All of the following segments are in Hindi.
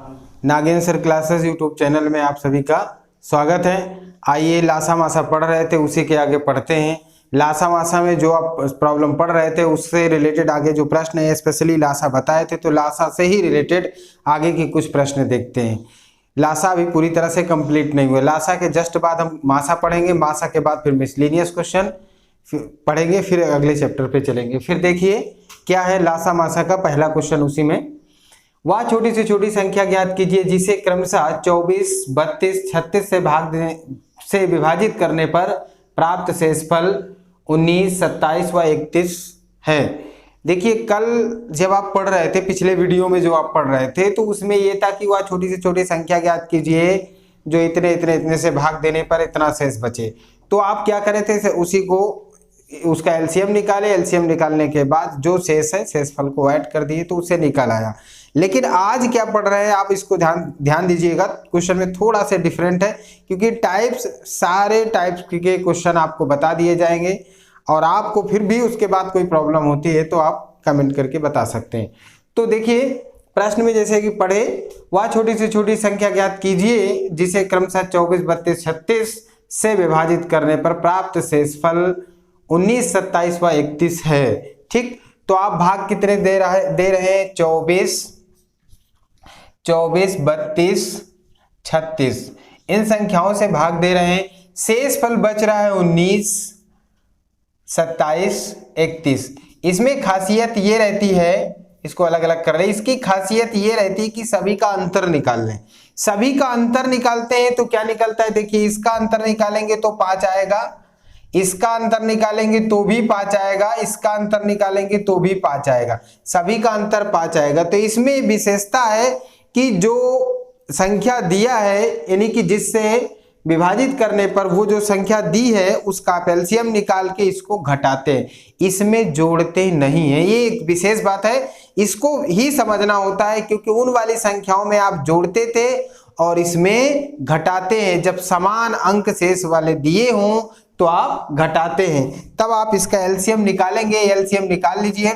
Nagendra sir classes YouTube channel में आप सभी का स्वागत है। आइए लासा मासा पढ़ रहे थे उसी के आगे पढ़ते हैं। लासा मासा में जो आप प्रॉब्लम पढ़ रहे थे उससे रिलेटेड आगे जो प्रश्न है, स्पेशली लासा बताए थे तो लासा से ही रिलेटेड आगे के कुछ प्रश्न देखते हैं। लासा अभी पूरी तरह से कंप्लीट नहीं हुआ। लासा के जस्ट बाद हम मासा पढ़ेंगे, मासा के बाद फिर मिसलेनियस क्वेश्चन पढ़ेंगे, फिर अगले चैप्टर पे चलेंगे। फिर देखिए क्या है लासा मासा का पहला क्वेश्चन। उसी में वह छोटी से छोटी संख्या ज्ञात कीजिए जिसे क्रमशः 24, 32, 36 से विभाजित करने पर प्राप्त शेषफल 19, 27 व 31 है। देखिए कल जब आप पढ़ रहे थे, पिछले वीडियो में जो आप पढ़ रहे थे, तो उसमें यह था कि वह छोटी से छोटी संख्या ज्ञात कीजिए जो इतने इतने इतने से भाग देने पर इतना शेष बचे। तो आप क्या करे थे, उसी को उसका एलसीएम निकाले। एलसीएम निकालने के बाद जो शेष है शेषफल को ऐड कर दिए तो उसे निकल आया। लेकिन आज क्या पढ़ रहे हैं आप, इसको ध्यान दीजिएगा। क्वेश्चन में थोड़ा सा डिफरेंट है क्योंकि सारे टाइप्स के क्वेश्चन आपको बता दिए जाएंगे और आपको फिर भी उसके बाद कोई प्रॉब्लम होती है तो आप कमेंट करके बता सकते हैं। तो देखिए प्रश्न में जैसे कि पढ़े, वह छोटी से छोटी संख्या ज्ञात कीजिए जिसे क्रमशः 24, 32, 36 से विभाजित करने पर प्राप्त शेषफल 19, 27 व 31 है। ठीक, तो आप भाग कितने दे रहे हैं 24, 32, 36 इन संख्याओं से भाग दे रहे हैं। शेषफल बच रहा है 19, 27, 31। इसमें खासियत ये रहती है, इसको अलग अलग कर रहे हैं, इसकी खासियत ये रहती है कि सभी का अंतर निकाल लें। सभी का अंतर निकालते हैं तो क्या निकलता है, देखिए इसका अंतर निकालेंगे तो 5 आएगा, इसका अंतर निकालेंगे तो भी 5 आएगा, इसका अंतर निकालेंगे तो भी 5 आएगा, सभी का अंतर 5 आएगा। तो इसमें विशेषता है कि जो संख्या दिया है यानी कि जिससे विभाजित करने पर वो जो संख्या दी है उसका आप एलसीएम निकाल के इसको घटाते हैं, इसमें जोड़ते नहीं है। ये एक विशेष बात है, इसको ही समझना होता है क्योंकि उन वाली संख्याओं में आप जोड़ते थे और इसमें घटाते हैं। जब समान अंक शेष वाले दिए हों तो आप घटाते हैं, तब आप इसका एलसीएम निकालेंगे। एलसीएम निकाल लीजिए।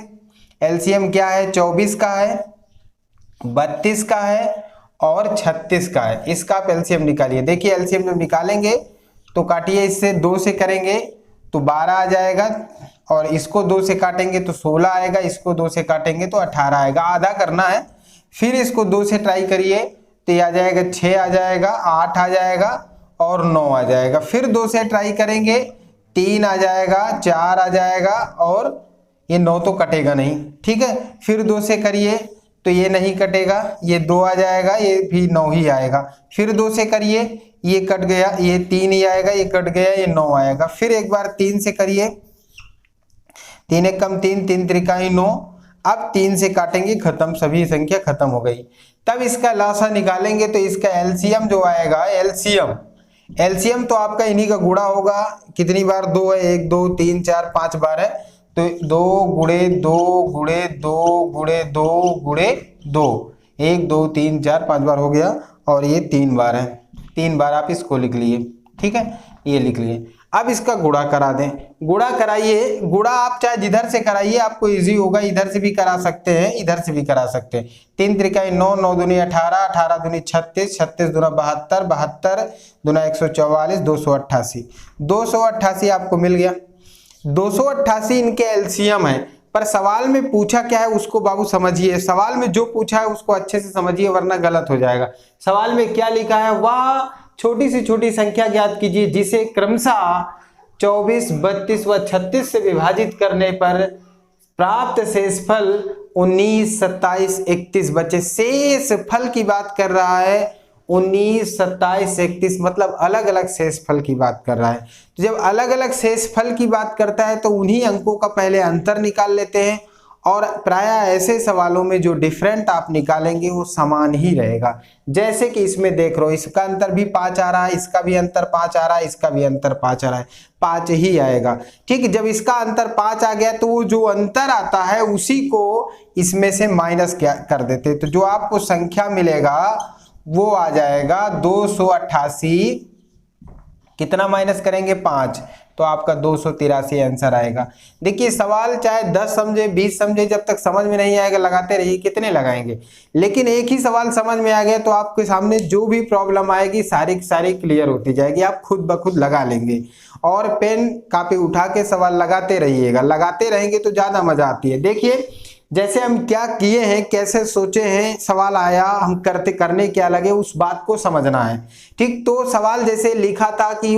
एलसीएम क्या है, 24 का है, 32 का है और 36 का है। इसका आप एलसीएम निकालिए। देखिए एलसीएम जब निकालेंगे तो काटिए, इससे 2 से करेंगे तो 12 आ जाएगा और इसको 2 से काटेंगे तो 16 आएगा, इसको 2 से काटेंगे तो 18 आएगा। आधा करना है। फिर इसको 2 से ट्राई करिए तो ये आ जाएगा 6 आ जाएगा, 8 आ जाएगा और 9 आ जाएगा। फिर 2 से ट्राई करेंगे 3 आ जाएगा, 4 आ जाएगा और ये 9 तो कटेगा नहीं। ठीक है, फिर 2 से करिए तो ये नहीं कटेगा, ये 2 आ जाएगा, ये भी 9 ही आएगा। फिर 2 से करिए, ये कट गया, ये 3 ही आएगा, ये कट गया, ये 9 आएगा। फिर एक बार 3 से करिए, 3 एक कम 3, 3 त्रिका 9। अब 3 से काटेंगे, खत्म, सभी संख्या खत्म हो गई। तब इसका लासा निकालेंगे तो इसका एलसीएम जो आएगा, एलसीएम तो आपका इन्हीं का गुणा होगा। कितनी बार 2 है, 1 2 3 4 5 बार है तो 2 गुणे 2 गुणे 2 गुणे 2 गुणे 2, 1 2 3 4 5 बार हो गया और ये 3 बार है। 3 बार आप इसको लिख लिए। ठीक है, ये लिख लिए। अब इसका गुणा करा दें। गुणा कराइए, गुणा आप चाहे जिधर से कराइए आपको इजी होगा, इधर से भी करा सकते हैं, इधर से भी करा सकते हैं। 3 त्रिका 9, 9 दूनी 18, 18 दूनी 36, 36 दूना 72, 72 दूना 144, 288। 288 आपको मिल गया। 288 इनके एलसीएम है, पर सवाल में पूछा क्या है उसको बाबू समझिए। सवाल में जो पूछा है उसको अच्छे से समझिए वरना गलत हो जाएगा। सवाल में क्या लिखा है, वह छोटी से छोटी संख्या ज्ञात कीजिए जिसे क्रमशः 24, 32 व 36 से विभाजित करने पर प्राप्त शेषफल 19, 27, 31 बचे। शेषफल की बात कर रहा है, 19, 27, 31 मतलब अलग अलग शेषफल की बात कर रहा है। तो जब अलग अलग शेषफल की बात करता है तो उन्हीं अंकों का पहले अंतर निकाल लेते हैं और प्रायः ऐसे सवालों में जो डिफरेंट आप निकालेंगे वो समान ही रहेगा। जैसे कि इसमें देख रहे हो, इसका अंतर भी 5 आ रहा है, इसका भी अंतर 5 आ रहा है, इसका भी अंतर 5 आ रहा है, 5 ही आएगा। ठीक, जब इसका अंतर 5 आ गया तो वो जो अंतर आता है उसी को इसमें से माइनस कर देते, तो जो आपको संख्या मिलेगा वो आ जाएगा 288। कितना माइनस करेंगे, 5। तो आपका 283 आंसर आएगा। देखिए सवाल चाहे 10 समझे 20 समझे, जब तक समझ में नहीं आएगा लगाते रहिए, कितने लगाएंगे। लेकिन एक ही सवाल समझ में आ गया तो आपके सामने जो भी प्रॉब्लम आएगी सारी सारी क्लियर होती जाएगी, आप खुद ब खुद लगा लेंगे। और पेन कापी उठा के सवाल लगाते रहिएगा, लगाते रहेंगे तो ज्यादा मजा आती है। देखिए जैसे हम क्या किए हैं, कैसे सोचे हैं, सवाल आया, हम करने क्या लगे, उस बात को समझना है। ठीक, तो सवाल जैसे लिखा था कि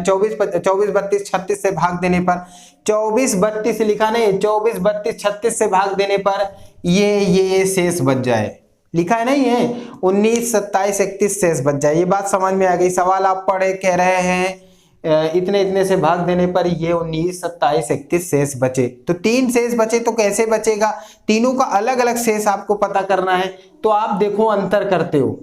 24 32 36 से भाग देने पर, 24 32 लिखा नहीं, 24 32 36 से भाग देने पर ये शेष बच जाए, लिखा है नहीं है, 19 27 31 शेष बच जाए। ये बात समझ में आ गई। सवाल आप पढ़े कह रहे हैं इतने इतने से भाग देने पर ये 19 27 31 शेष बचे, तो 3 शेष बचे तो कैसे बचेगा, तीनों का अलग अलग शेष आपको पता करना है। तो आप देखो अंतर करते हो,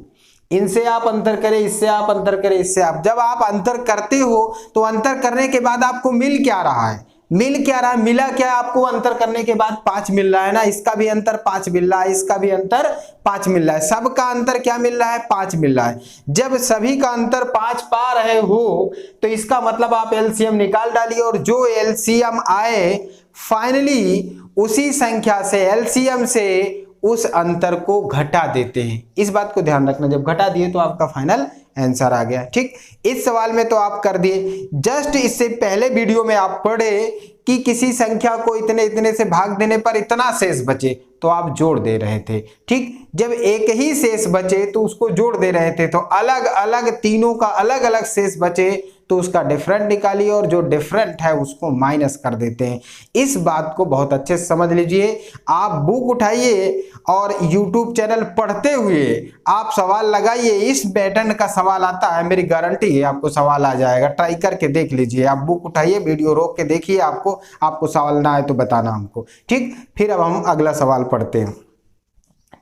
इनसे आप अंतर करें, इससे आप अंतर करें, इससे आप, जब आप अंतर करते हो तो अंतर करने के बाद आपको मिल क्या रहा है, मिला क्या आपको अंतर करने के बाद 5 मिल रहा है ना, इसका भी अंतर 5 मिल रहा है, इसका भी अंतर 5 मिल रहा है, सबका अंतर क्या मिल रहा है, 5 मिल रहा है। जब सभी का अंतर 5 पा रहे हो तो इसका मतलब आप एलसीएम निकाल डालिए, और जो एलसीएम आए फाइनली उसी संख्या से, एलसीएम से उस अंतर को घटा देते हैं। इस बात को ध्यान रखना, जब घटा दिए तो आपका फाइनल आंसर आ गया। ठीक, इस सवाल में तो आप कर दिए। जस्ट इससे पहले वीडियो में आप पढ़े कि किसी संख्या को इतने इतने से भाग देने पर इतना शेष बचे, तो आप जोड़ दे रहे थे। ठीक, जब एक ही शेष बचे तो उसको जोड़ दे रहे थे, तो अलग अलग तीनों का अलग अलग शेष बचे तो उसका डिफरेंट निकालिए, और जो डिफरेंट है उसको माइनस कर देते हैं। इस बात को बहुत अच्छे से समझ लीजिए। आप बुक उठाइए और YouTube चैनल पढ़ते हुए आप सवाल लगाइए, इस पैटर्न का सवाल आता है, मेरी गारंटी है आपको सवाल आ जाएगा। ट्राई करके देख लीजिए, आप बुक उठाइए, वीडियो रोक के देखिए, आपको सवाल ना आए तो बताना हमको। ठीक, फिर अब हम अगला सवाल पढ़ते हैं।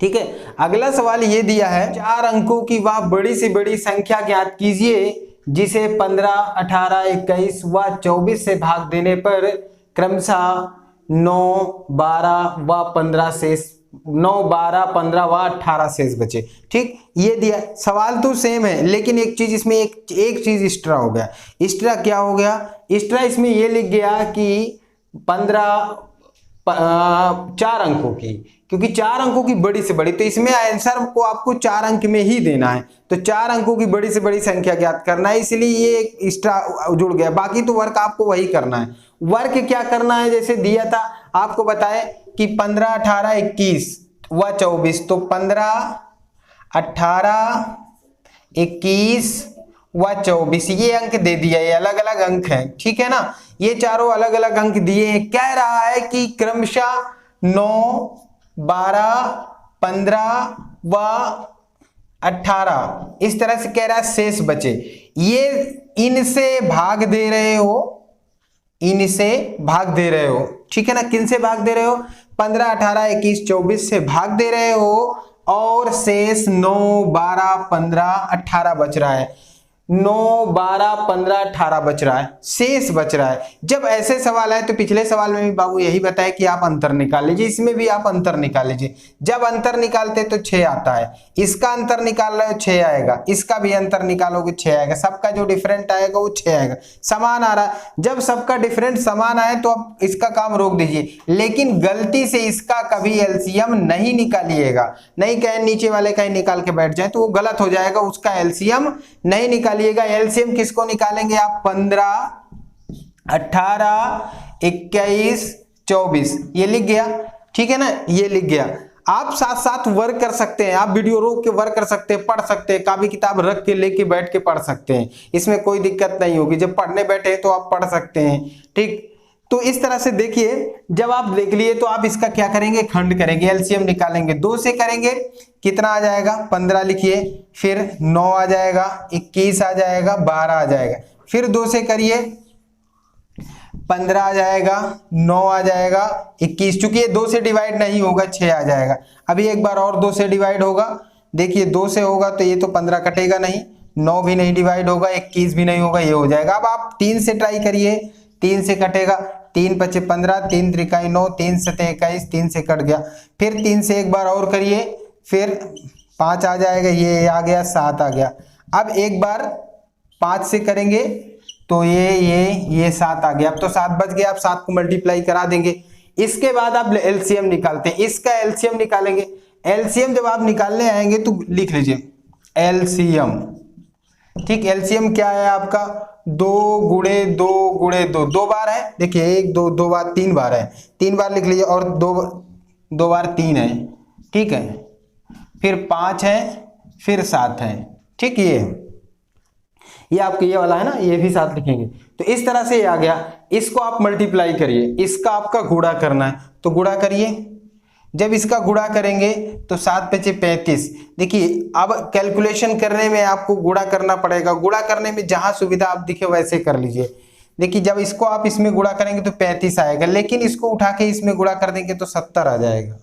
ठीक है, अगला सवाल ये दिया है, 4 अंकों की वह बड़ी से बड़ी संख्या ज्ञात कीजिए जिसे 15 18 21 व 24 से भाग देने पर क्रमशः 9 12 व 15 शेष, 9 12 15 व 18 शेष बचे। ठीक, ये दिया। सवाल तो सेम है, लेकिन एक चीज इसमें एक चीज एक्स्ट्रा हो गया। एक्स्ट्रा क्या हो गया, एक्स्ट्रा इसमें ये लिख गया कि 4 अंकों की, क्योंकि 4 अंकों की बड़ी से बड़ी, तो इसमें आंसर को आपको 4 अंक में ही देना है। तो 4 अंकों की बड़ी से बड़ी संख्या ज्ञात करना है, इसलिए ये एक एक्स्ट्रा जुड़ गया। बाकी तो वर्क आपको वही करना है। वर्क क्या करना है, जैसे दिया था आपको बताए कि 15 18 21 व 24, तो 15 18 21 व 24 ये अंक दे दिया, ये अलग अलग अंक हैं। ठीक है ना, ये चारों अलग अलग अंक दिए हैं। कह रहा है कि क्रमशः 9 12 15 व 18 इस तरह से कह रहा है शेष बचे। ये इनसे भाग दे रहे हो, इनसे भाग दे रहे हो। ठीक है ना, किन से भाग दे रहे हो, 15 18 21 24 से भाग दे रहे हो, और शेष 9 12 15 18 बच रहा है। 9 12 15 18 बच रहा है, शेष बच रहा है। जब ऐसे सवाल आए तो पिछले सवाल में भी बाबू यही बताया कि आप अंतर निकाल लीजिए, इसमें भी आप अंतर निकाल लीजिए। जब अंतर निकालते तो 6 आता है, इसका अंतर निकाल रहे हो 6 आएगा, इसका भी अंतर निकालोगे 6 आएगा, सबका जो डिफरेंट आएगा वो 6 आएगा। समान आ रहा है, जब सबका डिफरेंट समान आए तो आप इसका काम रोक दीजिए, लेकिन गलती से इसका कभी एलसीएम नहीं निकालिएगा। नहीं कहें नीचे वाले कहीं निकाल के बैठ जाए तो वो गलत हो जाएगा, उसका एलसीएम नहीं निकाल। एलसीएम किसको निकालेंगे आप, 15 18 21 24 ये लिख गया। ठीक है ना, ये लिख गया। आप साथ साथ वर्क कर सकते हैं, आप वीडियो रोक के वर्क कर सकते हैं, पढ़ सकते हैं, कॉपी किताब रख के लेके बैठ के पढ़ सकते हैं, इसमें कोई दिक्कत नहीं होगी। जब पढ़ने बैठे तो आप पढ़ सकते हैं। ठीक, तो इस तरह से देखिए, जब आप देख लिए तो आप इसका क्या करेंगे, खंड करेंगे, एलसीएम निकालेंगे। 2 से करेंगे कितना आ जाएगा, 15 लिखिए, फिर 9 आ जाएगा, 21 आ जाएगा, 12 आ जाएगा, फिर 2 से करिए 15 आ जाएगा, 9 आ जाएगा, 21, चूंकि ये 2 से डिवाइड नहीं होगा 6 आ जाएगा। अभी एक बार और 2 से डिवाइड होगा, देखिए 2 से होगा तो ये तो 15 कटेगा नहीं, 9 भी नहीं डिवाइड होगा, 21 भी नहीं होगा, ये हो जाएगा। अब आप 3 से ट्राई करिए, 3 से कटेगा, 3 5 15, 3 3 9, 3 7 21, 3 से कट गया। फिर 3 से एक बार और करिए, फिर 5 आ जाएगा, ये आ गया, 7 आ गया। अब एक बार 5 से करेंगे तो ये 7 आ गया। अब तो 7 बच गया, आप 7 को मल्टीप्लाई करा देंगे। इसके बाद आप एलसीएम निकालते हैं, इसका एलसीएम निकालेंगे। एलसीएम जब आप निकालने आएंगे तो लिख लीजिए एलसीएम, ठीक। एलसीएम क्या है आपका 2 गुणे 2 गुणे 2, 2 बार है, देखिए 1 2 2 बार 3 बार है, 3 बार लिख लीजिए, और 2 बार 3 है, ठीक है, फिर 5 है, फिर 7 है, ठीक। ये आपका ये वाला है ना, ये भी 7 लिखेंगे। तो इस तरह से ये आ गया। इसको आप मल्टीप्लाई करिए, इसका आपका गुणा करना है तो गुणा करिए। जब इसका गुणा करेंगे तो 7 5 35। देखिए अब कैलकुलेशन करने में आपको गुणा करना पड़ेगा, गुणा करने में जहां सुविधा आप दिखे वैसे कर लीजिए। देखिए जब इसको आप इसमें गुणा करेंगे तो 35 आएगा, लेकिन इसको उठा के इसमें गुणा कर देंगे तो 70 आ जाएगा,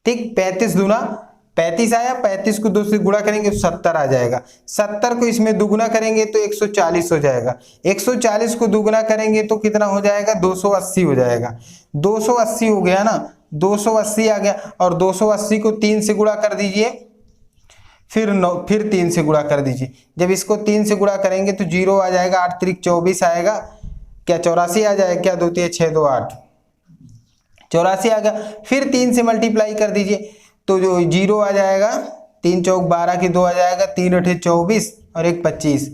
ठीक। 35 दूना 35 आया, 35 को 2 से गुणा करेंगे तो 70 आ जाएगा। 70 को इसमें दुगुना करेंगे तो 140 हो जाएगा। 140 को दुगुना करेंगे तो कितना हो जाएगा 280 हो जाएगा। 280 हो गया ना, 280 आ गया। और 280 को 3 से गुणा कर दीजिए, फिर 3 से गुणा कर दीजिए। जब इसको 3 से गुणा करेंगे तो 0 आ जाएगा, 8 3 24 आएगा, क्या 84 आ जाएगा, क्या 2 3 6 2 8 84 आ गया। फिर 3 से मल्टीप्लाई कर दीजिए तो जो 0 आ जाएगा, 3 चौक 12 की 2 आ जाएगा, 3 8 24 और 1 25,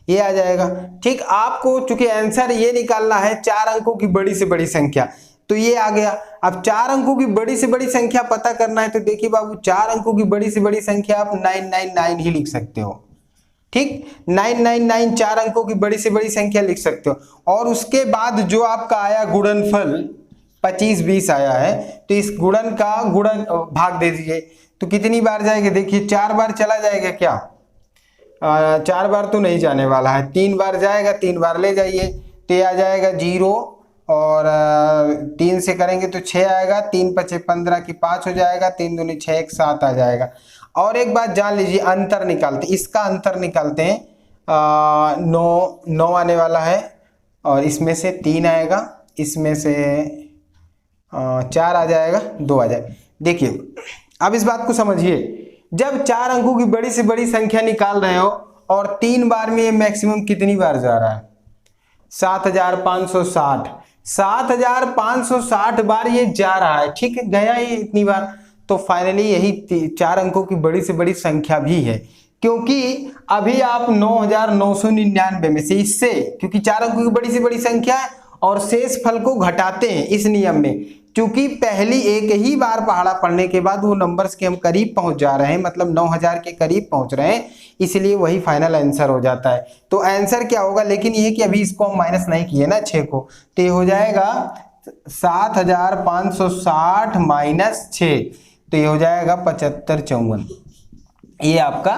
ये आ जाएगा, ठीक। आपको चूंकि आंसर ये निकालना है 4 अंकों की बड़ी से बड़ी संख्या, तो ये आ गया। अब 4 अंकों की बड़ी से बड़ी संख्या पता करना है तो देखिए बाबू 4 अंकों की बड़ी से बड़ी संख्या आप 999 ही लिख सकते हो, ठीक। 999 4 अंकों की बड़ी से बड़ी संख्या लिख सकते हो। और उसके बाद जो आपका आया गुणनफल 25 20 आया है, तो इस गुणन का गुणन भाग दे दीजिए तो कितनी बार जाएगा, देखिए 4 बार चला जाएगा क्या, 4 बार तो नहीं जाने वाला है, 3 बार जाएगा, 3 बार ले जाइए तो ये आ जाएगा 0, और 3 से करेंगे तो 6 आएगा, 3 5 15 की 5 हो जाएगा, 3 दूनी 6 1 7 आ जाएगा। और एक बात जान लीजिए, अंतर निकालते, इसका अंतर निकालते हैं, 9 आने वाला है, और इसमें से 3 आएगा, इसमें से 4 आ जाएगा, 2 आ जाएगा। देखिए अब इस बात को समझिए, जब 4 अंकों की बड़ी से बड़ी संख्या निकाल रहे हो और 3 बार में ये मैक्सिमम कितनी बार जा रहा है, 7560, 7560 बार ये जा रहा है, ठीक है, गया ये इतनी बार। तो फाइनली यही 4 अंकों की बड़ी से बड़ी संख्या भी है, क्योंकि अभी आप 9999 में से इससे, क्योंकि 4 अंकों की बड़ी से बड़ी संख्या है और शेष फल को घटाते हैं इस नियम में, क्योंकि पहली एक ही बार पहाड़ा पढ़ने के बाद वो नंबर्स के हम करीब पहुंच जा रहे हैं, मतलब 9000 के करीब पहुंच रहे हैं, इसलिए वही फाइनल आंसर हो जाता है। तो आंसर क्या होगा, लेकिन ये कि अभी इसको हम माइनस नहीं किए ना 6 को, तो ये हो जाएगा 7560 माइनस 6, तो ये हो जाएगा 7554, ये आपका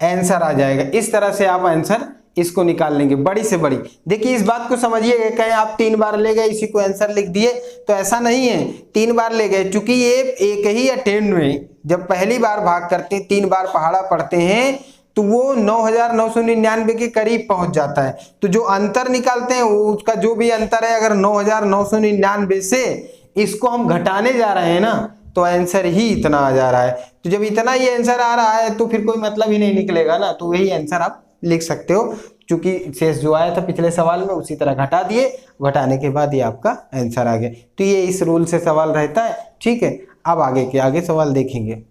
आंसर आ जाएगा। इस तरह से आप आंसर इसको निकाल लेंगे बड़ी से बड़ी। देखिए इस बात को समझिए, कहीं आप 3 बार ले गए इसी को आंसर लिख दिए, तो ऐसा नहीं है 3 बार ले गए, क्योंकि ये एक ही अटेम्प्ट में जब पहली बार भाग करते हैं, 3 बार पहाड़ा पढ़ते हैं, तो वो 9999 के करीब पहुंच जाता है। तो जो अंतर निकालते हैं उसका जो भी अंतर है, अगर 9999 से इसको हम घटाने जा रहे हैं ना, तो आंसर ही इतना आ जा रहा है। तो जब इतना ही आंसर आ रहा है तो फिर कोई मतलब ही नहीं निकलेगा ना, तो वही आंसर आप लिख सकते हो, क्योंकि शेष जो आया था पिछले सवाल में उसी तरह घटा दिए, घटाने के बाद ये आपका आंसर आ गया। तो ये इस रूल से सवाल रहता है, ठीक है। अब आगे के आगे सवाल देखेंगे।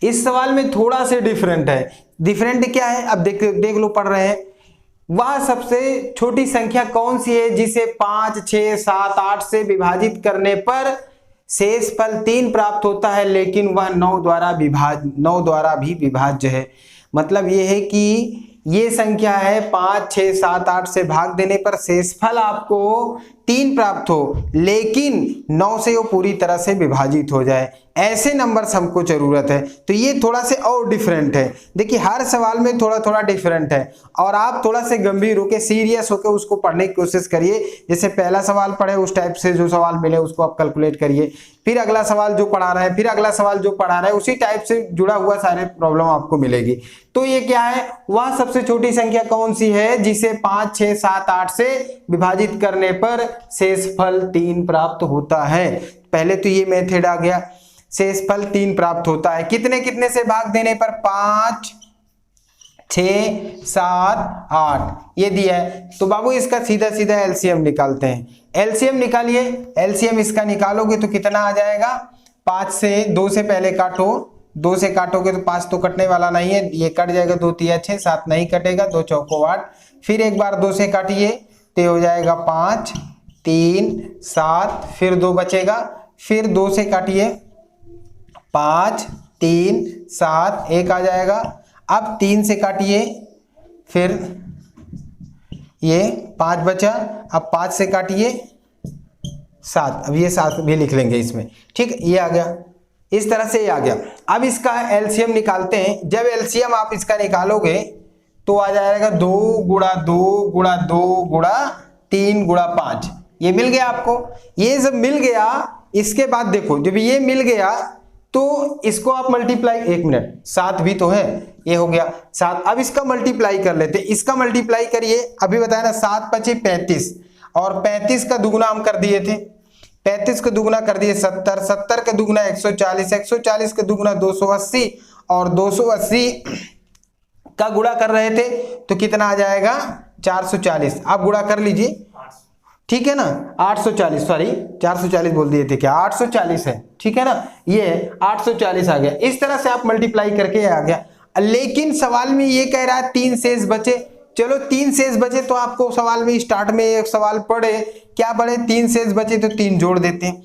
इस सवाल में थोड़ा से डिफरेंट है। डिफरेंट क्या है, अब देख लो, पढ़ रहे हैं, वह सबसे छोटी संख्या कौन सी है जिसे 5 6 7 8 से विभाजित करने पर शेष फल 3 प्राप्त होता है, लेकिन वह 9 द्वारा भी विभाज्य है। मतलब ये है कि ये संख्या है 5 6 7 8 से भाग देने पर शेषफल आपको 3 प्राप्त हो, लेकिन 9 से वो पूरी तरह से विभाजित हो जाए, ऐसे नंबर्स हमको जरूरत है। तो ये थोड़ा से और डिफरेंट है। देखिए हर सवाल में थोड़ा थोड़ा डिफरेंट है, और आप थोड़ा से गंभीर होकर सीरियस होकर उसको पढ़ने की कोशिश करिए। जैसे पहला सवाल पढ़े उस टाइप से जो सवाल मिले उसको आप कैलकुलेट करिए, फिर अगला सवाल जो पढ़ा रहे हैं, फिर अगला सवाल जो पढ़ा रहे हैं, उसी टाइप से जुड़ा हुआ सारे प्रॉब्लम आपको मिलेगी। तो ये क्या है, वह सबसे छोटी संख्या कौन सी है जिसे 5 6 7 8 से विभाजित करने पर शेषफल 3 प्राप्त होता है। पहले तो ये मेथड आ गया, शेषफल 3 प्राप्त होता है, कितने कितने से भाग देने पर, 5 6 7 8 ये दिया है। तो बाबू इसका सीधा सीधा एलसीएम निकालते हैं। एलसीएम निकालिए। एलसीएम इसका निकालोगे तो कितना आ जाएगा, 5 से 2 से पहले काटो, 2 से काटोगे तो 5 तो कटने वाला नहीं है, ये कट जाएगा, 2 तिया 6, 7 नहीं कटेगा, 2 चौको 8, फिर एक बार 2 से काटिए तो हो जाएगा 5 3 7, फिर 2 बचेगा, फिर 2 से काटिए 5 3 7 1 आ जाएगा। अब 3 से काटिए, फिर ये 5 बचा, अब 5 से काटिए 7, अब ये 7 भी लिख लेंगे इसमें, ठीक, ये आ गया, इस तरह से ये आ गया। अब इसका एलसीएम निकालते हैं। जब एलसीएम आप इसका निकालोगे तो आ जाएगा 2 गुणा 2 गुणा 2 गुणा 3 गुणा 5, ये मिल गया आपको। ये जब मिल गया, इसके बाद देखो जब ये मिल गया तो इसको आप मल्टीप्लाई, 1 मिनट, 7 भी तो है, ये हो गया 7। अब इसका मल्टीप्लाई कर लेते, इसका मल्टीप्लाई करिए, अभी बताया ना 7 5 35, और 35 का दुगुना हम कर दिए थे, 35 का दुगुना कर दिए 70, 70 का दुगुना 140, 140 का दुगुना 280, और 280 का गुणा कर रहे थे तो कितना आ जाएगा 440। आप गुणा कर लीजिए, ठीक है ना, 840, सॉरी 440 बोल दिए थे, क्या 840 है, ठीक है ना, ये 840 आ गया। इस तरह से आप मल्टीप्लाई करके आ गया। लेकिन सवाल में ये कह रहा है 3 शेष बचे। चलो 3 शेष बचे तो आपको सवाल में स्टार्ट में एक सवाल पढ़े, क्या पढ़े, 3 शेष बचे तो 3 जोड़ देते हैं।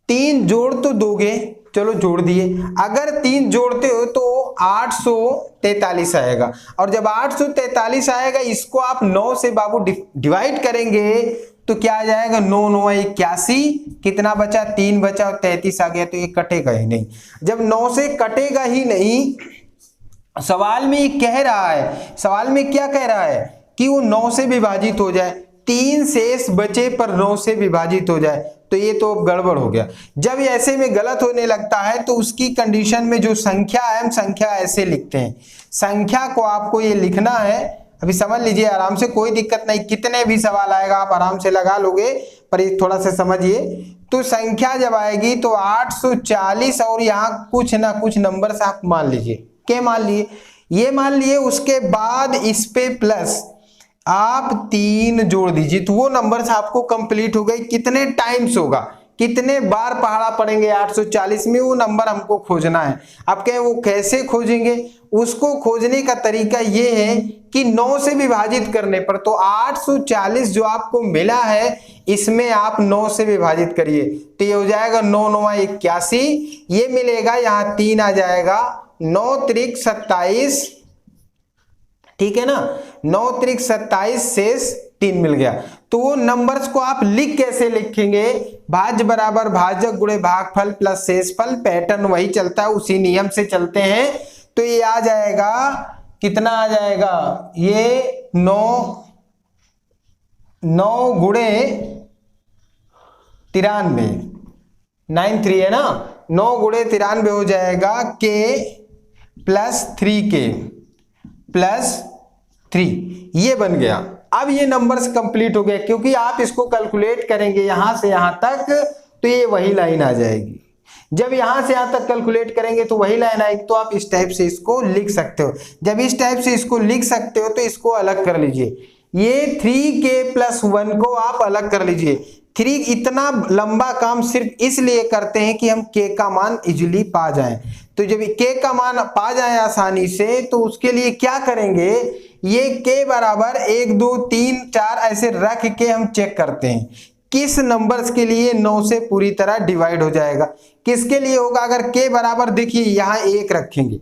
3 जोड़ तो दोगे, चलो जोड़ दिए। अगर 3 जोड़ते हो तो 843 आएगा, और जब 843 आएगा इसको आप 9 से बाबू डिवाइड करेंगे तो क्या आ जाएगा, 9 9 81, कितना बचा, 3 बचा और 33 आ गया, तो ये कटेगा ही नहीं। जब 9 से कटेगा ही नहीं, सवाल में ये कह रहा है, सवाल में क्या कह रहा है कि वो 9 से विभाजित हो जाए, 3 शेष बचे पर 9 से विभाजित हो जाए, तो ये तो गड़बड़ हो गया। जब ऐसे में गलत होने लगता है तो उसकी कंडीशन में जो संख्या है, हम संख्या ऐसे लिखते हैं, संख्या को आपको ये लिखना है। अभी समझ लीजिए आराम से, कोई दिक्कत नहीं, कितने भी सवाल आएगा आप आराम से लगा लोगे, पर ये थोड़ा सा समझिए। तो संख्या जब आएगी तो 840 और यहाँ कुछ ना कुछ नंबर से आप मान लीजिए, क्या मान लिए, ये मान लिए, उसके बाद इस पे प्लस आप 3 जोड़ दीजिए, तो वो नंबर से आपको कंप्लीट हो गई। कितने टाइम्स होगा, कितने बार पहाड़ा पड़ेंगे 840 में, वो नंबर हमको खोजना है। अब क्या वो कैसे खोजेंगे, उसको खोजने का तरीका ये है कि 9 से विभाजित करने पर, तो 840 जो आपको मिला है इसमें आप 9 से विभाजित करिए, तो ये हो जाएगा 9 9 81, ये मिलेगा, यहाँ 3 आ जाएगा, 9 त्रिक 27, ठीक है ना, 9 त्रिक 27 शेष 3 मिल गया। तो वो नंबर्स को आप लिख कैसे लिखेंगे, भाज्य बराबर भाजक गुणे भागफल प्लस शेषफल, पैटर्न वही चलता है, उसी नियम से चलते हैं। तो ये आ जाएगा, कितना आ जाएगा, ये 9 गुणे 93, 93 है ना, 9 गुणे 93 हो जाएगा, के प्लस 3k प्लस 3, ये बन गया। अब ये नंबर्स कंप्लीट हो गए, क्योंकि आप इसको कैलकुलेट करेंगे यहां से यहां तक तो ये वही लाइन आ जाएगी। जब यहां से यहां तक कैलकुलेट करेंगे तो वही लाइन आएगी, तो आप इस टाइप से इसको लिख सकते हो। जब इस टाइप से इसको लिख सकते हो तो इसको अलग कर लीजिए, ये 3k प्लस 1 को आप अलग कर लीजिए। 3 इतना लंबा काम सिर्फ इसलिए करते हैं कि हम k का मान इजीली पा जाएं। तो जब k का मान पा जाए आसानी से, तो उसके लिए क्या करेंगे, ये k बराबर 1 2 3 4 ऐसे रख के हम चेक करते हैं किस नंबर्स के लिए 9 से पूरी तरह डिवाइड हो जाएगा, किसके लिए होगा। अगर k बराबर, देखिए यहाँ 1 रखेंगे,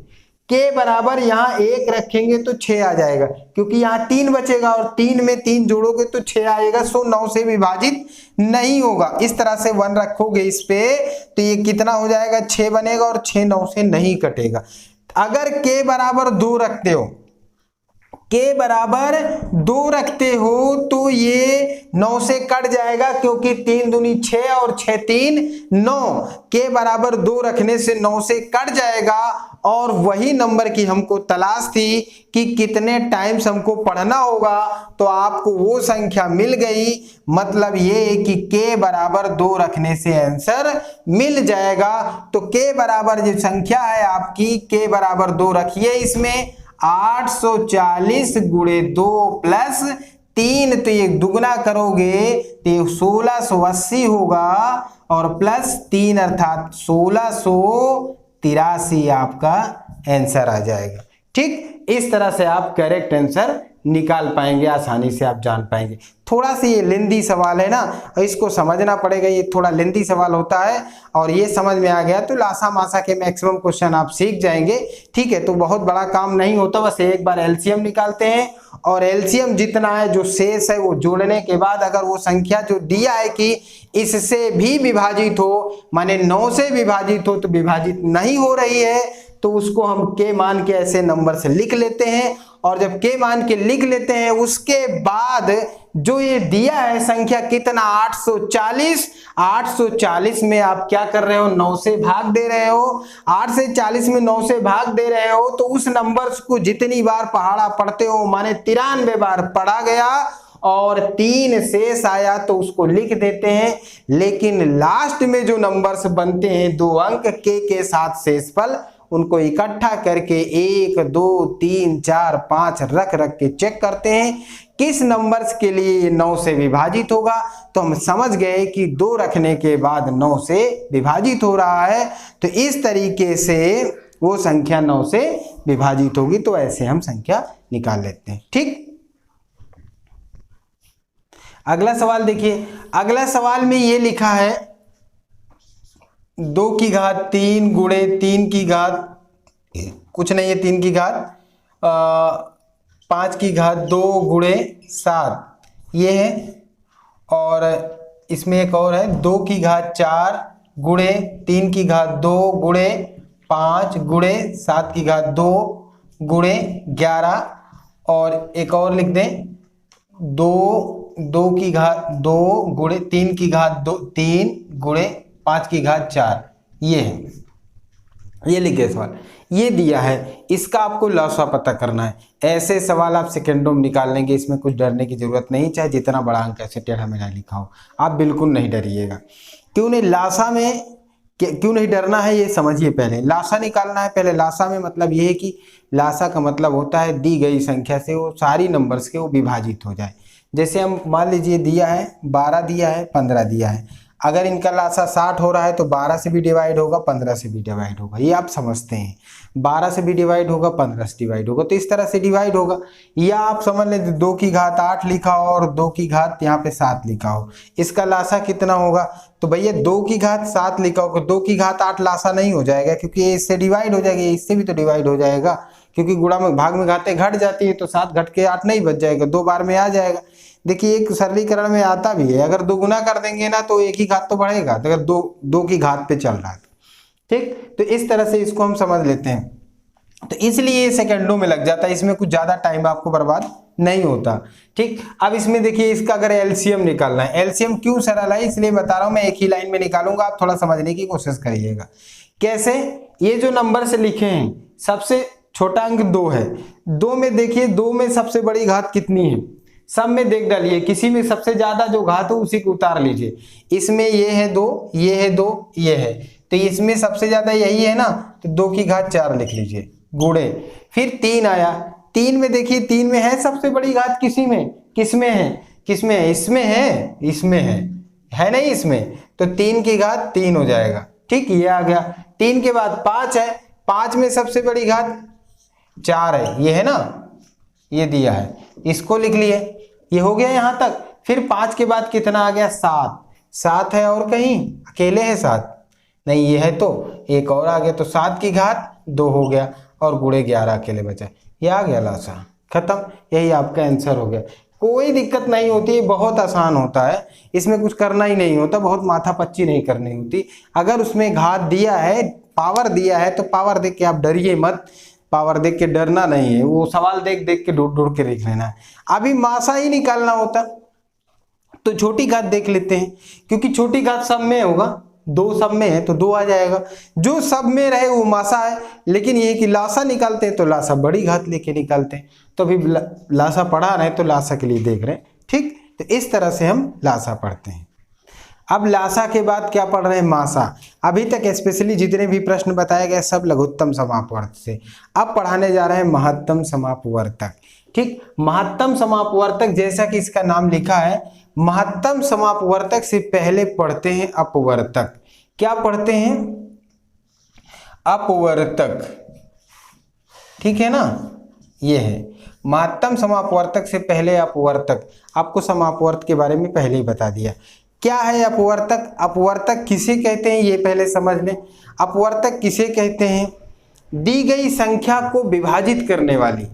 k बराबर यहाँ 1 रखेंगे तो 6 आ जाएगा, क्योंकि यहाँ 3 बचेगा और 3 में 3 जोड़ोगे तो 6 आएगा, सो 9 से विभाजित नहीं होगा। इस तरह से 1 रखोगे इस पे तो ये कितना हो जाएगा, 6 बनेगा, और 6 9 से नहीं कटेगा। अगर k बराबर 2 रखते हो, k बराबर 2 रखते हो तो ये 9 से कट जाएगा, क्योंकि 3 दूनी 6 और 6 3 9, k बराबर 2 रखने से 9 से कट जाएगा। और वही नंबर की हमको तलाश थी कि कितने टाइम्स हमको पढ़ना होगा, तो आपको वो संख्या मिल गई। मतलब ये कि k बराबर 2 रखने से आंसर मिल जाएगा। तो k बराबर जो संख्या है आपकी, k बराबर 2 रखिए इसमें। 840 गुणे 2 प्लस 3, तो ये दुगना करोगे तो 1680 होगा और प्लस 3 अर्थात 1683 आपका आंसर आ जाएगा। ठीक, इस तरह से आप करेक्ट आंसर निकाल पाएंगे, आसानी से आप जान पाएंगे। थोड़ा सा ये लेंदी सवाल है ना, इसको समझना पड़ेगा, ये थोड़ा लेंदी सवाल होता है और ये समझ में आ गया तो लासा मासा के मैक्सिमम क्वेश्चन आप सीख जाएंगे। ठीक है, तो बहुत बड़ा काम नहीं होता, बस एक बार एलसीएम निकालते हैं और एलसीएम जितना है जो शेष है वो जोड़ने के बाद अगर वो संख्या जो दिया है कि इससे भी विभाजित हो, माने 9 से विभाजित हो, तो विभाजित नहीं हो रही है तो उसको हम के मान के ऐसे नंबर से लिख लेते हैं और जब के मान के लिख लेते हैं उसके बाद जो ये दिया है संख्या कितना 840 में आप क्या कर रहे हो 9 से भाग दे रहे हो। 8 से 40 में 9 से भाग दे रहे हो तो उस नंबर्स को जितनी बार पहाड़ा पढ़ते हो माने 93 बार पढ़ा गया और 3 शेष आया तो उसको लिख देते हैं। लेकिन लास्ट में जो नंबर्स बनते हैं 2 अंक के साथ शेषफल, उनको इकट्ठा करके 1 2 3 4 5 रख के चेक करते हैं किस नंबर्स के लिए ये 9 से विभाजित होगा। तो हम समझ गए कि 2 रखने के बाद 9 से विभाजित हो रहा है, तो इस तरीके से वो संख्या 9 से विभाजित होगी। तो ऐसे हम संख्या निकाल लेते हैं। ठीक, अगला सवाल देखिए। अगला सवाल में ये लिखा है 2 की घात 3 गुणे 3 की घात कुछ नहीं है 3 की घात 5 की घात 2 गुणे 7 ये है, और इसमें एक और है 2 की घात 4 गुणे 3 की घात 2 गुणे 5 गुणे 7 की घात 2 गुणे 11, और एक और लिख दें 2 की घात 2 गुणे 3 की घात 2 3 गुणे 5 की घात 4 ये है। ये लिखे सवाल ये दिया है, इसका आपको लॉसा पता करना है। ऐसे सवाल आप सेकेंडों में निकाल लेंगे, इसमें कुछ डरने की जरूरत नहीं, चाहे जितना बड़ा अंक ऐसे टेढ़ा मेढ़ा लिखा हो, आप बिल्कुल नहीं डरिएगा। क्यों नहीं, लासा में क्यों नहीं डरना है ये समझिए। पहले लासा निकालना है। पहले लासा में मतलब ये है कि लासा का मतलब होता है दी गई संख्या से वो सारी नंबर्स के वो विभाजित हो जाए। जैसे हम मान लीजिए दिया है 12 दिया है 15 दिया है, अगर इनका लासा 60 हो रहा है तो 12 से भी डिवाइड होगा 15 से भी डिवाइड होगा, ये आप समझते हैं। 12 से भी डिवाइड होगा 15 से डिवाइड होगा, तो इस तरह से डिवाइड होगा। या आप समझ लें 2 की घात 8 लिखा हो और 2 की घात यहाँ पे 7 लिखा हो, इसका लासा कितना होगा। तो भैया 2 की घात 7 लिखा होगा, 2 की घात 8 लासा नहीं हो जाएगा क्योंकि ये इससे डिवाइड हो जाएगी, इससे भी तो डिवाइड हो जाएगा क्योंकि गुणा में भाग में घातें घट जाती है, तो 7 घट के 8 नहीं बच जाएगा, 2 बार में आ जाएगा। देखिए एक सरलीकरण में आता भी है, अगर 2 गुना कर देंगे ना तो 1 ही घात तो बढ़ेगा, तो अगर 2 की घात पे चल रहा है। ठीक, तो इस तरह से इसको हम समझ लेते हैं। तो इसलिए सेकंडों में लग जाता है, इसमें कुछ ज्यादा टाइम आपको बर्बाद नहीं होता। ठीक, अब इसमें देखिए इसका अगर एलसीएम निकालना है, एलसीएम क्यों सरल है इसलिए बता रहा हूं, मैं एक ही लाइन में निकालूंगा, आप थोड़ा समझने की कोशिश करिएगा। कैसे, ये जो नंबर से लिखे हैं सबसे छोटा अंक 2 है, 2 में देखिए 2 में सबसे बड़ी घात कितनी है, सब में देख डालिए, किसी में सबसे ज्यादा जो घात हो उसी को उतार लीजिए। इसमें ये है 2, ये है 2, ये है, तो इसमें सबसे ज्यादा यही है ना, तो 2 की घात 4 लिख लीजिए गुणे, फिर 3 आया, 3 में देखिए 3 में है सबसे बड़ी घात, किसी में किसमें है, किसमें है, इसमें है, इसमें है नहीं इसमें, तो 3 की घात 3 हो जाएगा। ठीक, ये आ गया। 3 के बाद 5 है, 5 में सबसे बड़ी घात 4 है, ये है ना, ये दिया है, इसको लिख लिए, ये हो गया यहां तक। फिर 5 के बाद कितना आ गया 7 है, और कहीं अकेले है 7 नहीं, ये है तो एक और आ गया, तो 7 की घात 2 हो गया और गुणे 11 अकेले बचा, ये आ गया लासा, खत्म, यही आपका आंसर हो गया। कोई दिक्कत नहीं होती, बहुत आसान होता है, इसमें कुछ करना ही नहीं होता, बहुत माथापच्ची नहीं करनी होती। अगर उसमें घात दिया है, पावर दिया है, तो पावर देख के आप डरिए मत, पावर देख के डरना नहीं है, वो सवाल देख देख के ढूंढ के देख लेना है। अभी मासा ही निकालना होता तो छोटी घात देख लेते हैं, क्योंकि छोटी घात सब में होगा, 2 सब में है तो 2 आ जाएगा, जो सब में रहे वो मासा है। लेकिन ये कि लासा निकालते हैं तो लासा बड़ी घात लेके निकालते हैं, तो अभी लासा पढ़ा रहे तो लासा के लिए देख रहे हैं। ठीक, तो इस तरह से हम लासा पढ़ते हैं। अब लासा के बाद क्या पढ़ रहे हैं, मासा। अभी तक स्पेशली जितने भी प्रश्न बताए गए सब लघुत्तम समापवर्त से। अब पढ़ाने जा रहे हैं महत्तम समापवर्तक। ठीक, महत्तम समापवर्तक जैसा कि इसका नाम लिखा है, महत्तम समापवर्तक से पहले पढ़ते हैं अपवर्तक। क्या पढ़ते हैं, अपवर्तक। ठीक है ना, ये है महत्तम समापवर्तक से पहले अपवर्तक। आपको समापवर्त के बारे में पहले ही बता दिया। क्या है अपवर्तक, अपवर्तक किसे कहते हैं ये पहले समझ लें। अपवर्तक किसे कहते हैं, दी गई संख्या को विभाजित करने वाली,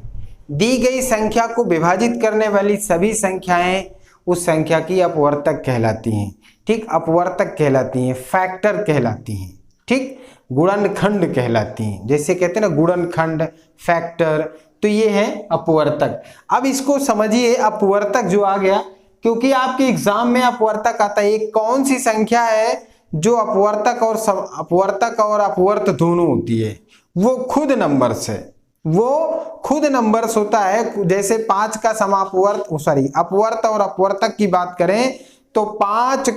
दी गई संख्या को विभाजित करने वाली सभी संख्याएं उस संख्या की अपवर्तक कहलाती हैं। ठीक, अपवर्तक कहलाती हैं, फैक्टर कहलाती हैं। ठीक, गुणनखंड कहलाती हैं, जैसे कहते हैं ना गुणनखंड, फैक्टर, तो ये है अपवर्तक। अब इसको समझिए, अपवर्तक जो आ गया, क्योंकि आपके एग्जाम में अपवर्तक आता है, एक कौन सी संख्या है जो अपवर्तक और अपवर्त दोनों होती है, वो खुद नंबर्स है, वो खुद नंबर्स होता है। जैसे 5 का समापवर्त अपवर्त और अपवर्तक की बात करें तो 5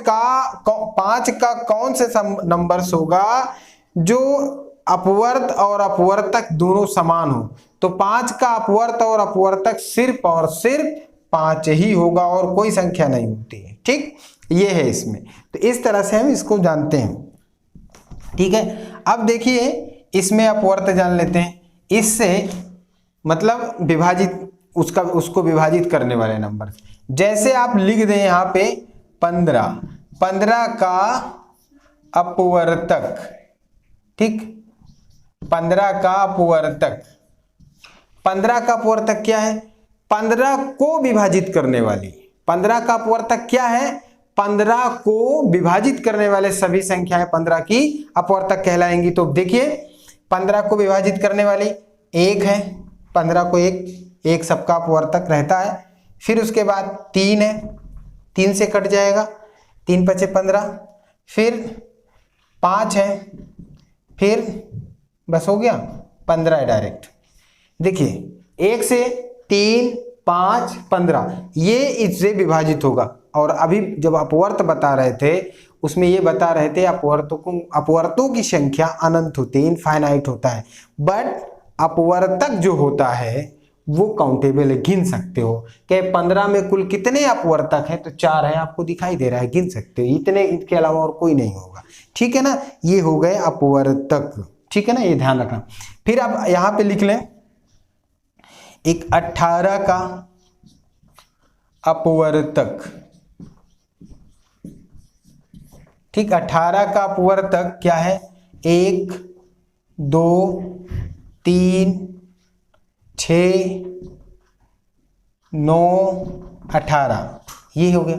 का कौन से नंबर्स होगा जो अपवर्त और अपवर्तक दोनों समान हो, तो 5 का अपवर्त और अपवर्तक सिर्फ और सिर्फ 5 ही होगा और कोई संख्या नहीं होती है। ठीक, ये है इसमें, तो इस तरह से हम इसको जानते हैं। ठीक है, अब देखिए इसमें अपवर्त जान लेते हैं, इससे मतलब विभाजित, उसको विभाजित करने वाले नंबर। जैसे आप लिख दें यहाँ पे 15 का अपवर्तक। ठीक, 15 का अपवर्तक, 15 का अपवर्तक क्या है, 15 को विभाजित करने वाली। 15 का अपवर्तक क्या है, 15 को विभाजित करने वाले सभी संख्याएं 15 की अपवर्तक कहलाएंगी। तो देखिए 15 को विभाजित करने वाली 1 है, 15 को एक सबका अपवर्तक रहता है। फिर उसके बाद 3 है, 3 से कट जाएगा, 3 पचे 15। फिर 5 है, फिर बस हो गया 15 है डायरेक्ट। देखिए 1 से 3 5 15 ये इससे विभाजित होगा। और अभी जब अपवर्त बता रहे थे उसमें ये बता रहे थे अपवर्तों की संख्या अनंत होती है, इनफाइनाइट होता है, बट अपवर्तक जो होता है वो काउंटेबल है, गिन सकते हो कि 15 में कुल कितने अपवर्तक हैं, तो 4 है, आपको दिखाई दे रहा है, गिन सकते हो, इतने, इसके अलावा और कोई नहीं होगा। ठीक है ना, ये हो गए अपवर्तक। ठीक है ना, ये ध्यान रखना। फिर अब यहां पे लिख लें एक 18 का अपवर्तक। ठीक, 18 का अपवर्तक क्या है, 1 2 3 6 9 18, ये हो गया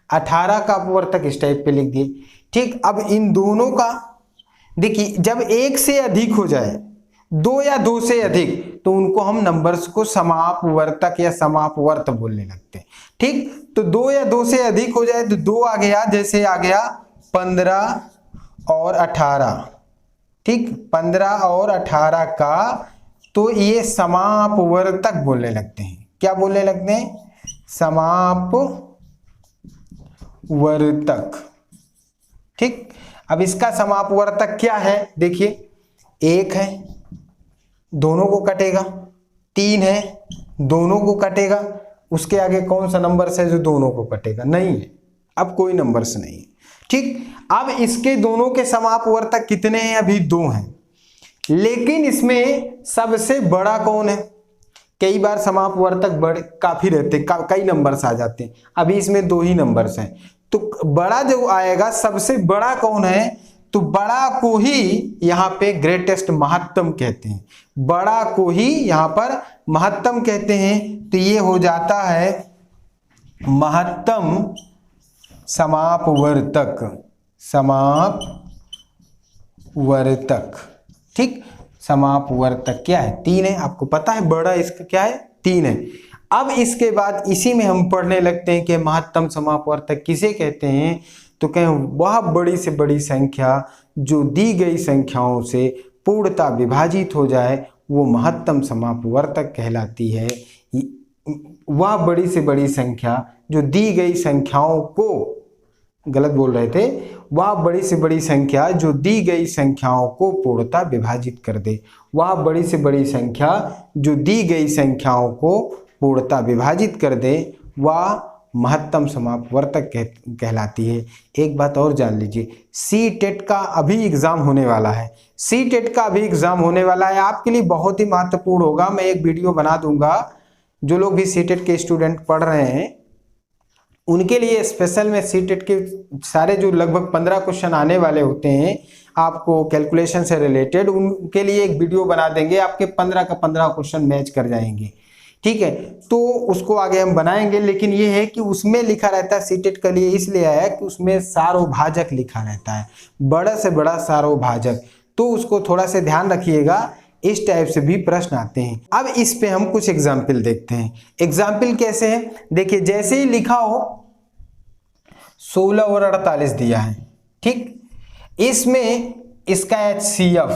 18 का अपवर्तक। इस टाइप पे लिख दिए। ठीक, अब इन दोनों का देखिए, जब 1 से अधिक हो जाए, 2 या 2 से अधिक, तो उनको हम नंबर्स को समापवर्तक या समापवर्त बोलने लगते हैं। ठीक, तो 2 या 2 से अधिक हो जाए तो 2 आ गया, जैसे आ गया 15 और 18। ठीक, 15 और 18 का तो ये समापवर्तक बोलने लगते हैं। क्या बोलने लगते हैं, समापवर्तक। ठीक, अब इसका समापवर्तक क्या है, देखिए 1 है, दोनों को कटेगा, 3 है, दोनों को कटेगा, उसके आगे कौन सा नंबर है जो दोनों को कटेगा, नहीं है, अब कोई नंबर्स नहीं है। ठीक, अब इसके दोनों के समापवर्तक कितने हैं, अभी 2 हैं, लेकिन इसमें सबसे बड़ा कौन है। कई बार समापवर्तक बड़े काफी रहते, कई नंबर्स आ जाते हैं, अभी इसमें 2 ही नंबर्स हैं, तो बड़ा जो आएगा, सबसे बड़ा कौन है, तो बड़ा को ही यहाँ पे ग्रेटेस्ट महत्तम कहते हैं, बड़ा को ही यहाँ पर महत्तम कहते हैं। तो ये हो जाता है महत्तम समापवर्तक, समापवर्तक। ठीक, समापवर्तक क्या है, 3 है, आपको पता है बड़ा इसका क्या है, 3 है। अब इसके बाद इसी में हम पढ़ने लगते हैं कि महत्तम समापवर्तक किसे कहते हैं, तो कहें वह बड़ी से बड़ी संख्या जो दी गई संख्याओं से पूर्णतः विभाजित हो जाए वो महत्तम समापवर्तक कहलाती है। वह बड़ी से बड़ी संख्या जो दी गई संख्याओं को गलत बोल रहे थे, वह बड़ी से बड़ी संख्या जो दी गई संख्याओं को पूर्णतः विभाजित कर दे। वह बड़ी से बड़ी संख्या जो दी गई संख्याओं को पूर्णतः विभाजित कर दे वह महत्तम समापवर्तक कहलाती है। एक बात और जान लीजिए, सी टेट का अभी एग्जाम होने वाला है। सी टेट का अभी एग्जाम होने वाला है, आपके लिए बहुत ही महत्वपूर्ण होगा। मैं एक वीडियो बना दूंगा, जो लोग भी सी टेट के स्टूडेंट पढ़ रहे हैं उनके लिए स्पेशल में सी टेट के सारे जो लगभग 15 क्वेश्चन आने वाले होते हैं आपको कैलकुलेशन से रिलेटेड, उनके लिए एक वीडियो बना देंगे। आपके 15 का 15 क्वेश्चन मैच कर जाएंगे, ठीक है। तो उसको आगे हम बनाएंगे, लेकिन ये है कि उसमें लिखा रहता है, सीटेट के लिए इसलिए आया कि उसमें सार्वभाजक लिखा रहता है, बड़ा से बड़ा सार्वभाजक, तो उसको थोड़ा सा ध्यान रखिएगा। इस टाइप से भी प्रश्न आते हैं। अब इस पे हम कुछ एग्जाम्पल देखते हैं। एग्जाम्पल कैसे है, देखिए जैसे ही लिखा हो 16 और 48 दिया है, ठीक, इसमें इसका HCF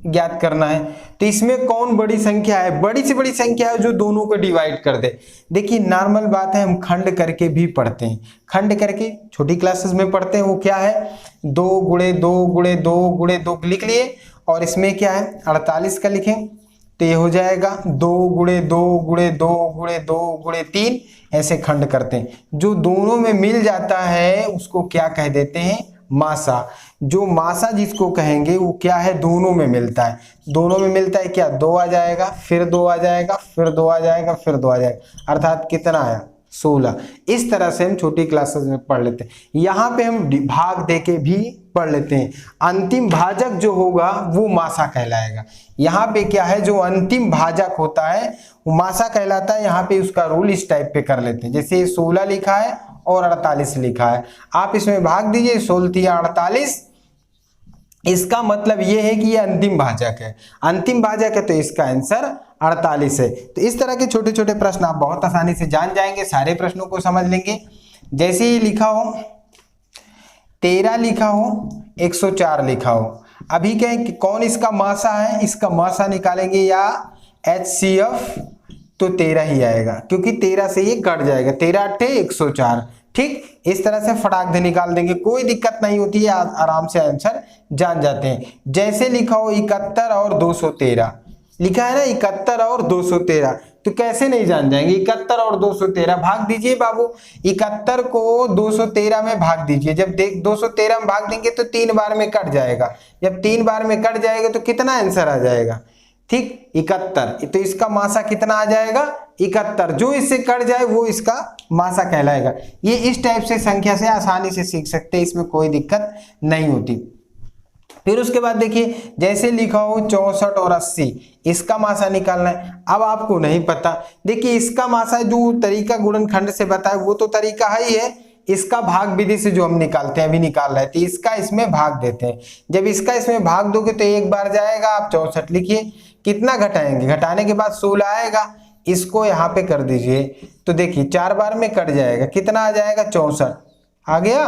ज्ञात करना है। तो इसमें कौन बड़ी संख्या है, बड़ी से बड़ी संख्या है जो दोनों को डिवाइड कर दे। देखिए नॉर्मल बात है, हम खंड करके भी पढ़ते हैं, खंड करके छोटी क्लासेस में पढ़ते हैं। वो क्या है, 2 गुणे 2 गुणे 2 गुणे 2 लिख लिए, और इसमें क्या है 48 का लिखें तो ये हो जाएगा 2 गुणे 2 गुणे 2 गुणे 2 गुणे 3, ऐसे खंड करते हैं। जो दोनों में मिल जाता है उसको क्या कह देते हैं, मासा। जो मासा जिसको कहेंगे वो क्या है, दोनों में मिलता है। दोनों में मिलता है क्या, 2 आ जाएगा, फिर 2 आ जाएगा, फिर 2 आ जाएगा, फिर 2 आ जाएगा, अर्थात कितना आया 16। इस तरह से हम छोटी क्लासेस में पढ़ लेते हैं। यहाँ पे हम भाग दे के भी पढ़ लेते हैं। अंतिम भाजक जो होगा वो मासा कहलाएगा। यहाँ पे क्या है, जो अंतिम भाजक होता है वो मासा कहलाता है। यहाँ पे उसका रूल इस टाइप पे कर लेते हैं, जैसे 16 लिखा है और 48 लिखा है, आप इसमें भाग दीजिए, 16 या 48, इसका मतलब ये है कि ये अंतिम भाजक है। अंतिम भाजक है तो इसका आंसर 48 है। तो इस तरह के छोटे छोटे प्रश्न आप बहुत आसानी से जान जाएंगे, सारे प्रश्नों को समझ लेंगे। जैसे ही लिखा हो 13 लिखा हो, 104 लिखा हो, अभी क्या है कि कौन इसका मासा है, इसका मासा निकालेंगे या HCF, तो 13 ही आएगा, क्योंकि 13 से ये कट जाएगा, 13 8 104, ठीक। इस तरह से फटाक से निकाल देंगे, कोई दिक्कत नहीं होती है, आराम से आंसर जान जाते हैं। जैसे लिखा हो 71 और 213 लिखा है ना, 71 और 213, तो कैसे नहीं जान जाएंगे। 71 और 213 भाग दीजिए बाबू, 71 को 213 में भाग दीजिए। जब 213 में भाग देंगे तो 3 बार में कट जाएगा, जब 3 बार में कट जाएगा तो कितना आंसर आ जाएगा, ठीक, 71। तो इसका मासा कितना आ जाएगा, 71। जो इससे कट जाए वो इसका मासा कहलाएगा। ये इस टाइप से संख्या से आसानी से सीख सकते हैं, इसमें कोई दिक्कत नहीं होती। फिर उसके बाद देखिए जैसे लिखा हो 64 और 80, इसका मासा निकालना है। अब आपको नहीं पता, देखिए इसका मासा जो तरीका गुणनखंड से बताया वो तो तरीका है ही है, इसका भाग विधि से जो हम निकालते हैं, अभी निकाल रहे थे, इसका इसमें भाग देते हैं। जब इसका इसमें भाग दोगे तो एक बार जाएगा, आप 64 लिखिए, कितना घटाएंगे, घटाने के बाद 16 आएगा, इसको यहाँ पे कर दीजिए, तो देखिए 4 बार में कट जाएगा, कितना आ जाएगा 64 आ गया।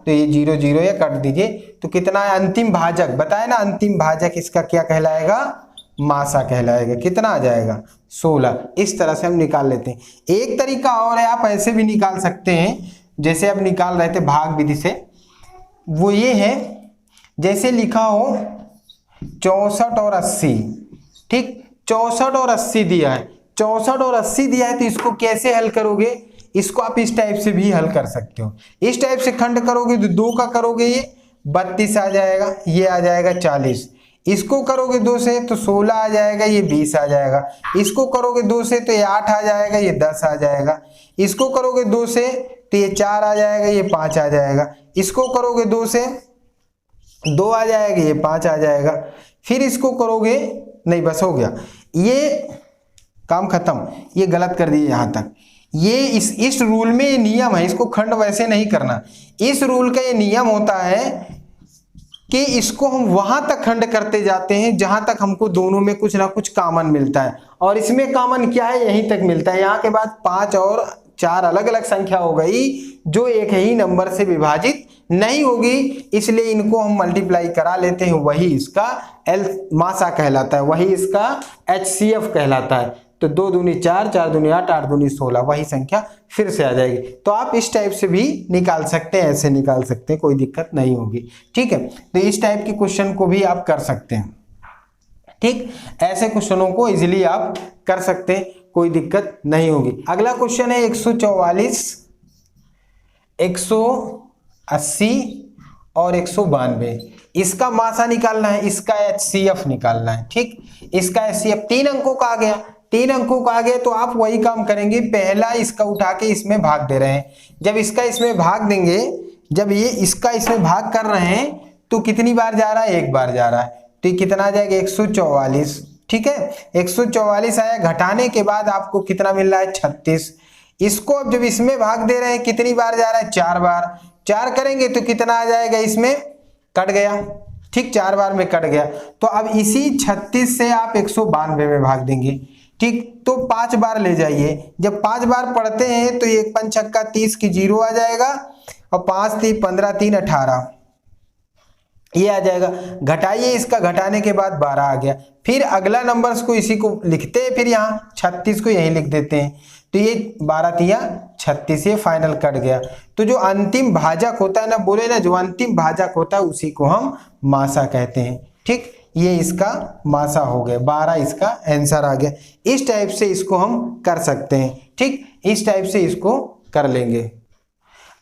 तो ये 0 0 या कट दीजिए, तो कितना है, अंतिम भाजक बताए ना, अंतिम भाजक इसका क्या कहलाएगा, मासा कहलाएगा, कितना आ जाएगा 16। इस तरह से हम निकाल लेते हैं। एक तरीका और है, आप ऐसे भी निकाल सकते हैं, जैसे अब निकाल रहे थे भाग विधि से, वो ये है, जैसे लिखा हो 64 और 80, ठीक, 64 और 80 दिया है, 64 और 80 दिया है, तो इसको कैसे हल करोगे, इसको आप इस टाइप से भी हल कर सकते हो। इस टाइप से खंड करोगे तो 2 का करोगे ये 32 आ जाएगा, ये आ जाएगा 40। इसको करोगे 2 से तो 16 आ जाएगा, ये 20 आ जाएगा। इसको करोगे 2 से तो ये 8 आ जाएगा, ये 10 आ जाएगा। इसको करोगे 2 से तो ये 4 आ जाएगा, ये 5 आ जाएगा। इसको करोगे 2 से 2 आ जाएगा, ये 5 आ जाएगा। फिर इसको करोगे, नहीं बस हो गया, ये काम खत्म, ये गलत कर दिए यहाँ तक। ये इस रूल में ये नियम है, इसको खंड वैसे नहीं करना। इस रूल का ये नियम होता है कि इसको हम वहां तक खंड करते जाते हैं जहां तक हमको दोनों में कुछ ना कुछ कॉमन मिलता है, और इसमें कॉमन क्या है, यहीं तक मिलता है। यहाँ के बाद 5 और 4 अलग अलग संख्या हो गई जो एक ही नंबर से विभाजित नहीं होगी, इसलिए इनको हम मल्टीप्लाई करा लेते हैं, वही इसका मासा कहलाता है, वही इसका HCF कहलाता है। तो 2 दूनी 4, 4 दूनी 8, 8 दूनी 16, वही संख्या फिर से आ जाएगी। तो आप इस टाइप से भी निकाल सकते हैं, ऐसे निकाल सकते हैं, कोई दिक्कत नहीं होगी। ठीक है, तो इस टाइप के क्वेश्चन को भी आप कर सकते हैं। ठीक, ऐसे क्वेश्चनों को इजीली आप कर सकते हैं, कोई दिक्कत नहीं होगी। अगला क्वेश्चन है 144, 180 और 192। इसका मासा निकालना है, इसका HCF निकालना है। ठीक, इसका HCF 3 अंकों का आ गया, 3 अंकों का आ गया, तो आप वही काम करेंगे, पहला इसका उठा के इसमें भाग दे रहे हैं। जब इसका इसमें भाग देंगे, जब ये इसका इसमें भाग कर रहे हैं, तो कितनी बार जा रहा है? एक बार जा रहा है। तो कितना आ जाएगा? 144। ठीक है, 144 आया, घटाने के बाद आपको कितना मिल रहा है? 36। इसको अब जब इसमें भाग दे रहे हैं, कितनी बार जा रहा है? 4 बार। 4 करेंगे तो कितना आ जाएगा? इसमें कट गया। ठीक, 4 बार में कट गया। तो अब इसी 36 से आप 192 में भाग देंगे। ठीक, तो 5 बार ले जाइए। जब 5 बार पढ़ते हैं तो 1 5 छक्का 30 की 0 आ जाएगा, और 5 3 15 3 18 ये आ जाएगा। घटाइए, इसका घटाने के बाद 12 आ गया। फिर अगला नंबर्स को इसी को लिखते हैं, फिर यहाँ 36 को यहीं लिख देते हैं। तो ये 12 तिया 36, ये फाइनल कट गया। तो जो अंतिम भाजक होता है ना, बोले ना, जो अंतिम भाजक होता है उसी को हम मासा कहते हैं। ठीक, ये इसका मासा हो गया, 12 इसका आंसर आ गया। इस टाइप से इसको हम कर सकते हैं। ठीक, इस टाइप से इसको कर लेंगे।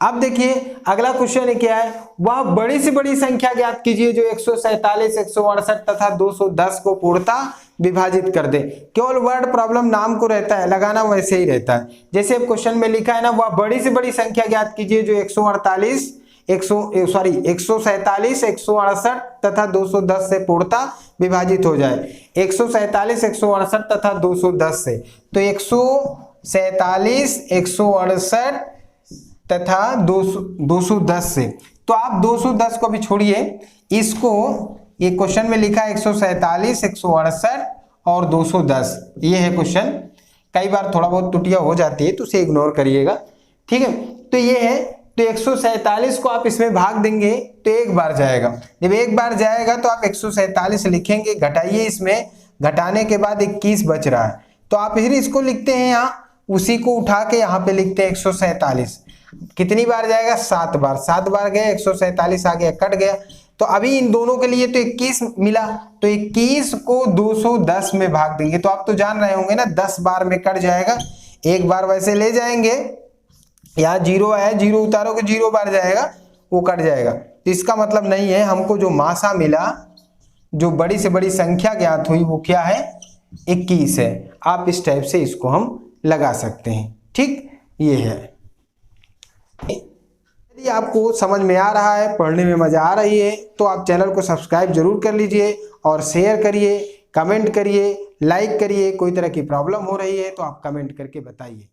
अब देखिए अगला क्वेश्चन क्या है, वह बड़ी से बड़ी संख्या ज्ञात कीजिए जो 147, 168 तथा 210 को पूर्णतः विभाजित कर दे। केवल वर्ड प्रॉब्लम नाम को रहता है, लगाना वैसे ही रहता है। जैसे अब क्वेश्चन में लिखा है ना, वह बड़ी से बड़ी संख्या ज्ञात कीजिए जो 147, 168 तथा 210 से पूर्णतः विभाजित हो जाए। 147, 168 तथा 210 से, तो 147, 168 तथा 210 से, तो आप 210 को भी छोड़िए, इसको ये क्वेश्चन में लिखा है 147, 168 और 210, ये है क्वेश्चन। कई बार थोड़ा बहुत त्रुटियां हो जाती है तो उसे इग्नोर करिएगा। ठीक है, तो ये है, तो 147 को आप इसमें भाग देंगे तो एक बार जाएगा। जब एक बार जाएगा तो आप 147 लिखेंगे, घटाइए, इसमें घटाने के बाद 21 बच रहा है, तो आप फिर इसको लिखते हैं यहाँ, उसी को उठा के यहाँ पे लिखते हैं 147। कितनी बार जाएगा? 7 बार। 7 बार गया, 147 आ गया, कट गया। तो अभी इन दोनों के लिए तो 21 मिला, तो 21 को 210 में भाग देंगे। तो आप तो जान रहे होंगे ना, 10 बार में कट जाएगा। एक बार वैसे ले जाएंगे, यहाँ 0 आया, 0 उतारोगे 0 बार जाएगा, वो कट जाएगा। तो इसका मतलब नहीं है, हमको जो मासा मिला, जो बड़ी से बड़ी संख्या ज्ञात हुई, वो क्या है? 21 है। आप इस टाइप से इसको हम लगा सकते हैं। ठीक, ये है। यदि आपको समझ में आ रहा है, पढ़ने में मजा आ रही है, तो आप चैनल को सब्सक्राइब जरूर कर लीजिए और शेयर करिए, कमेंट करिए, लाइक करिए। कोई तरह की प्रॉब्लम हो रही है तो आप कमेंट करके बताइए।